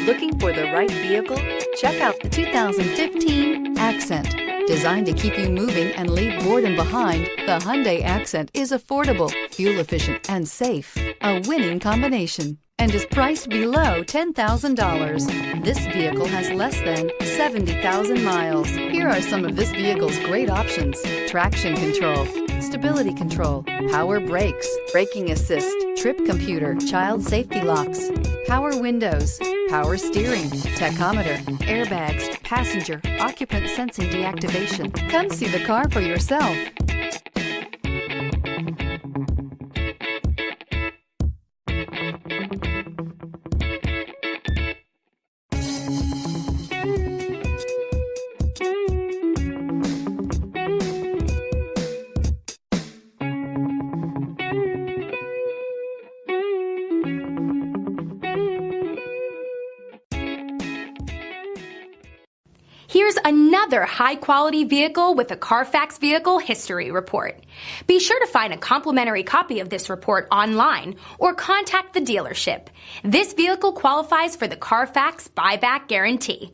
Looking for the right vehicle? Check out the 2015 Accent. Designed to keep you moving and leave boredom behind, the Hyundai Accent is affordable, fuel-efficient, and safe. A winning combination, and is priced below $10,000. This vehicle has less than 70,000 miles. Here are some of this vehicle's great options: traction control, stability control, power brakes, braking assist, trip computer, child safety locks, power windows, power steering, tachometer, airbags, passenger, occupant sensing deactivation. Come see the car for yourself. Here's another high-quality vehicle with a Carfax Vehicle History Report. Be sure to find a complimentary copy of this report online or contact the dealership. This vehicle qualifies for the Carfax Buyback Guarantee.